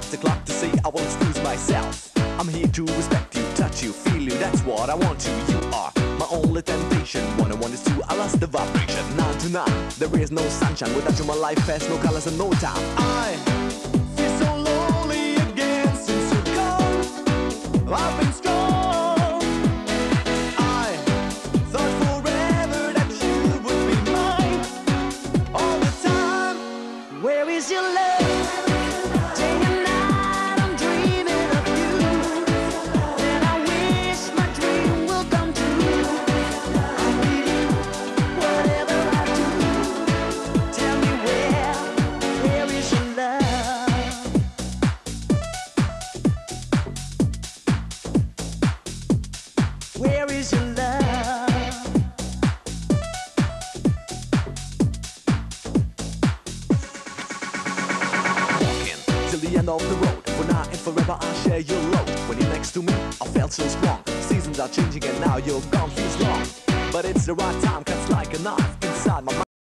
past the clock to say I won't excuse myself. I'm here to respect you, touch you, feel you, that's what I want to. You are my only temptation. One and one is two, I lost the vibration. 9 to 9, there is no sunshine. Without you my life has no colors and no time. I feel so lonely again since you're gone. I've been strong. I thought forever that you would be mine all the time. Where is your love? Where is your love? Walking till the end of the road. For now and forever I'll share your load. When you're next to me, I felt so strong. Seasons are changing and now you're gone, feels long. But it's the right time, cuts like a knife inside my mind.